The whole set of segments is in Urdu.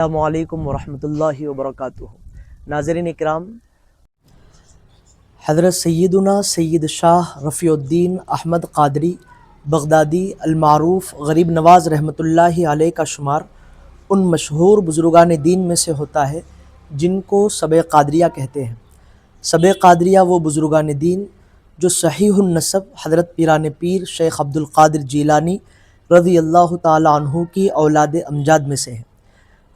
السلام علیکم ورحمۃ اللہ وبرکاتہ۔ ناظرین اکرام، حضرت سیدنا سید شاہ رفیع الدین احمد قادری بغدادی المعروف غریب نواز رحمۃ اللہ علیہ کا شمار ان مشہور بزرگان دین میں سے ہوتا ہے جن کو سب قادریہ کہتے ہیں۔ سب قادریہ وہ بزرگان دین جو صحیح النسب حضرت پیران پیر شیخ عبد القادر جیلانی رضی اللہ تعالی عنہ کی اولاد امجاد میں سے ہیں۔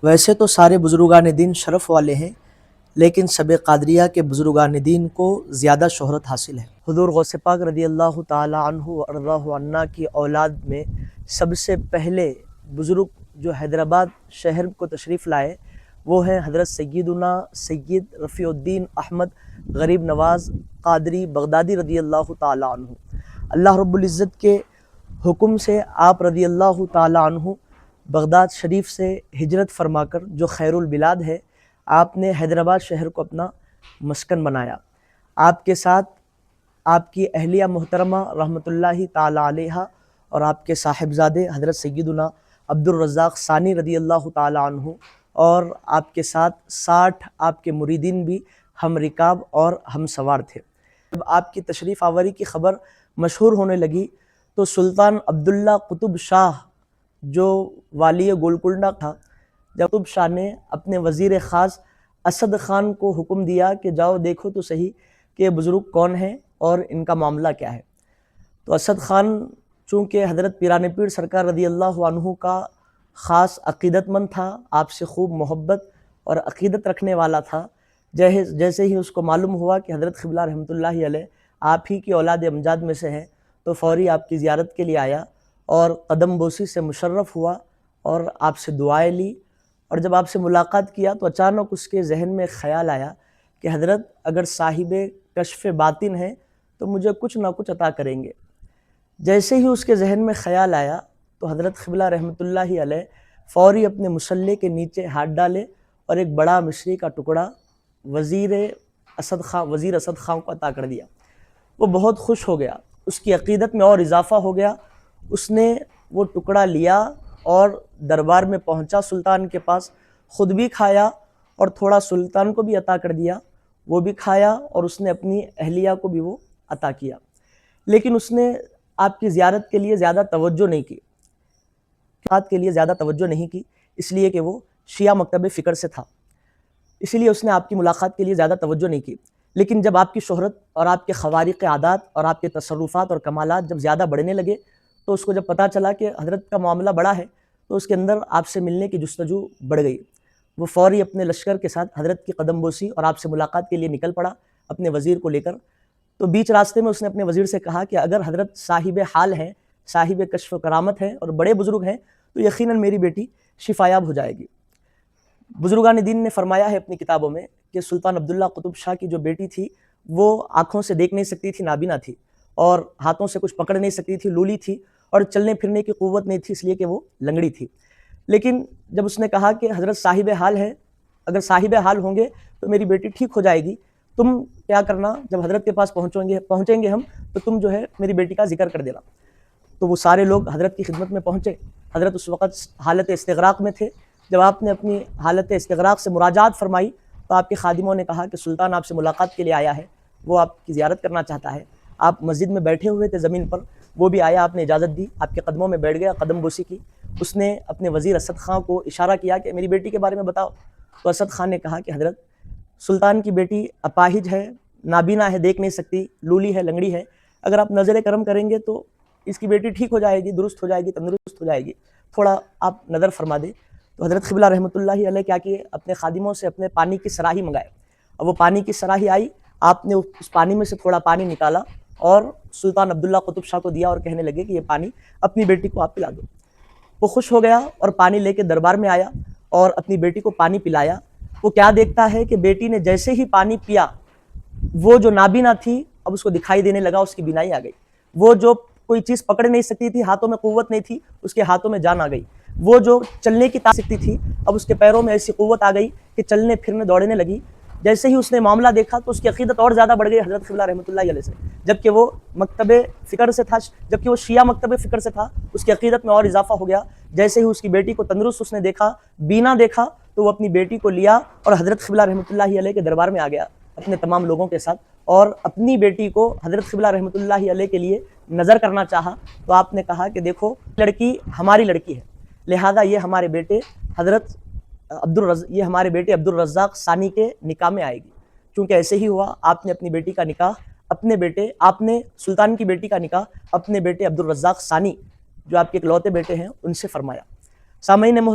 ویسے تو سارے بزرگان دین شرف والے ہیں، لیکن سب قادریہ کے بزرگان دین کو زیادہ شہرت حاصل ہے۔ حضور غوث پاک رضی اللہ تعالی عنہ وارضاہ عنا کی اولاد میں سب سے پہلے بزرگ جو حیدرآباد شہر کو تشریف لائے وہ ہیں حضرت سیدنا سید رفیع الدین احمد غریب نواز قادری بغدادی رضی اللہ تعالی عنہ۔ اللہ رب العزت کے حکم سے آپ رضی اللہ تعالی عنہ بغداد شریف سے ہجرت فرما کر جو خیر البلاد ہے، آپ نے حیدرآباد شہر کو اپنا مسکن بنایا۔ آپ کے ساتھ آپ کی اہلیہ محترمہ رحمۃ اللہ تعالی علیہ اور آپ کے صاحبزادے حضرت سیدنا عبد الرزاق ثانی رضی اللہ تعالی عنہ اور آپ کے ساتھ 60 آپ کے مریدین بھی ہم رکاب اور ہم سوار تھے۔ جب آپ کی تشریف آوری کی خبر مشہور ہونے لگی تو سلطان عبداللہ قطب شاہ جو والی گولکنڈہ تھا، جب قطب شاہ نے اپنے وزیر خاص اسد خان کو حکم دیا کہ جاؤ دیکھو تو صحیح کہ یہ بزرگ کون ہیں اور ان کا معاملہ کیا ہے۔ تو اسد خان چونکہ حضرت پیران پیر سرکار رضی اللہ عنہ کا خاص عقیدت مند تھا، آپ سے خوب محبت اور عقیدت رکھنے والا تھا، جیسے ہی اس کو معلوم ہوا کہ حضرت قبلہ رحمۃ اللہ علیہ آپ ہی کی اولاد امجاد میں سے ہیں تو فوری آپ کی زیارت کے لیے آیا اور قدم بوسی سے مشرف ہوا اور آپ سے دعائیں لی۔ اور جب آپ سے ملاقات کیا تو اچانک اس کے ذہن میں خیال آیا کہ حضرت اگر صاحب کشف باطن ہیں تو مجھے کچھ نہ کچھ عطا کریں گے۔ جیسے ہی اس کے ذہن میں خیال آیا تو حضرت قبلہ رحمۃ اللہ علیہ فوری اپنے مصلے کے نیچے ہاتھ ڈالے اور ایک بڑا مصری کا ٹکڑا وزیر اسد خان کو عطا کر دیا۔ وہ بہت خوش ہو گیا، اس کی عقیدت میں اور اضافہ ہو گیا۔ اس نے وہ ٹکڑا لیا اور دربار میں پہنچا سلطان کے پاس، خود بھی کھایا اور تھوڑا سلطان کو بھی عطا کر دیا، وہ بھی کھایا اور اس نے اپنی اہلیہ کو بھی وہ عطا کیا۔ لیکن اس نے آپ کی زیارت کے لیے زیادہ توجہ نہیں کی، اس لیے کہ وہ شیعہ مکتب فکر سے تھا، اسی لیے اس نے آپ کی ملاقات کے لیے زیادہ توجہ نہیں کی۔ لیکن جب آپ کی شہرت اور آپ کے خوارق عادات اور آپ کے تصرفات اور کمالات جب زیادہ بڑھنے لگے تو اس کو جب پتہ چلا کہ حضرت کا معاملہ بڑا ہے تو اس کے اندر آپ سے ملنے کی جستجو بڑھ گئی۔ وہ فوری اپنے لشکر کے ساتھ حضرت کی قدم بوسی اور آپ سے ملاقات کے لیے نکل پڑا اپنے وزیر کو لے کر۔ تو بیچ راستے میں اس نے اپنے وزیر سے کہا کہ اگر حضرت صاحب حال ہیں، صاحب کشف و کرامت ہیں اور بڑے بزرگ ہیں تو یقیناً میری بیٹی شفایاب ہو جائے گی۔ بزرگان دین نے فرمایا ہے اپنی کتابوں میں کہ سلطان عبداللہ قطب شاہ کی جو بیٹی تھی وہ آنکھوں سے دیکھ نہیں سکتی تھی، نابینا تھی، اور ہاتھوں سے کچھ پکڑ نہیں سکتی تھی، لولی تھی، اور چلنے پھرنے کی قوت نہیں تھی اس لیے کہ وہ لنگڑی تھی۔ لیکن جب اس نے کہا کہ حضرت صاحب حال ہے، اگر صاحب حال ہوں گے تو میری بیٹی ٹھیک ہو جائے گی، تم کیا کرنا جب حضرت کے پاس پہنچیں گے ہم تو تم جو ہے میری بیٹی کا ذکر کر دینا۔ تو وہ سارے لوگ حضرت کی خدمت میں پہنچے۔ حضرت اس وقت حالت استغراق میں تھے۔ جب آپ نے اپنی حالت استغراق سے مراجعات فرمائی تو آپ کے خادموں نے کہا کہ سلطان آپ سے ملاقات کے لیے آیا ہے، وہ آپ کی زیارت کرنا چاہتا ہے۔ آپ مسجد میں بیٹھے ہوئے تھے زمین پر، وہ بھی آیا، آپ نے اجازت دی، آپ کے قدموں میں بیٹھ گیا، قدم بوسی کی۔ اس نے اپنے وزیر اسد خان کو اشارہ کیا کہ میری بیٹی کے بارے میں بتاؤ۔ تو اسد خان نے کہا کہ حضرت سلطان کی بیٹی اپاہج ہے، نابینا ہے، دیکھ نہیں سکتی، لولی ہے، لنگڑی ہے، اگر آپ نظر کرم کریں گے تو اس کی بیٹی ٹھیک ہو جائے گی، درست ہو جائے گی، تندرست ہو جائے گی، تھوڑا آپ نظر فرما دیں۔ تو حضرت قبلہ رحمۃ اللہ علیہ کیا کیے، اپنے خادموں سے اپنے پانی کی صراحی منگائے، اب وہ پانی کی صراحی آئی، آپ نے اس پانی میں سے تھوڑا پانی نکالا اور سلطان عبداللہ قطب شاہ کو دیا اور کہنے لگے کہ یہ پانی اپنی بیٹی کو آپ پلا دو۔ وہ خوش ہو گیا اور پانی لے کے دربار میں آیا اور اپنی بیٹی کو پانی پلایا۔ وہ کیا دیکھتا ہے کہ بیٹی نے جیسے ہی پانی پیا، وہ جو نابینا تھی اب اس کو دکھائی دینے لگا، اس کی بینائی آ گئی۔ وہ جو کوئی چیز پکڑ نہیں سکتی تھی، ہاتھوں میں قوت نہیں تھی، اس کے ہاتھوں میں جان آ گئی۔ وہ جو چلنے کی طاقت تھی اب اس کے پیروں میں ایسی قوت آ گئی کہ چلنے پھرنے دوڑنے لگی۔ جیسے ہی اس نے معاملہ دیکھا تو اس کی عقیدت اور زیادہ بڑھ گئی حضرت قبلہ رحمۃ اللہ علیہ سے، جبکہ وہ مکتب فکر سے تھا، جبکہ وہ شیعہ مکتب فکر سے تھا، اس کی عقیدت میں اور اضافہ ہو گیا۔ جیسے ہی اس کی بیٹی کو تندرست اس نے دیکھا، بینا دیکھا، تو وہ اپنی بیٹی کو لیا اور حضرت قبلہ رحمۃ اللہ علیہ کے دربار میں آ گیا اپنے تمام لوگوں کے ساتھ، اور اپنی بیٹی کو حضرت قبلہ رحمۃ اللہ علیہ کے لیے نظر کرنا چاہا۔ تو آپ نے کہا کہ دیکھو لڑکی ہماری لڑکی ہے، لہذا یہ ہمارے بیٹے عبد الرزاق ثانی کے نکاح میں آئے گی۔ چونکہ ایسے ہی ہوا، آپ نے اپنی بیٹی کا نکاح آپ نے سلطان کی بیٹی کا نکاح اپنے بیٹے عبد الرزاق ثانی جو آپ کے اکلوتے بیٹے ہیں ان سے فرمایا۔ سامعین محترم،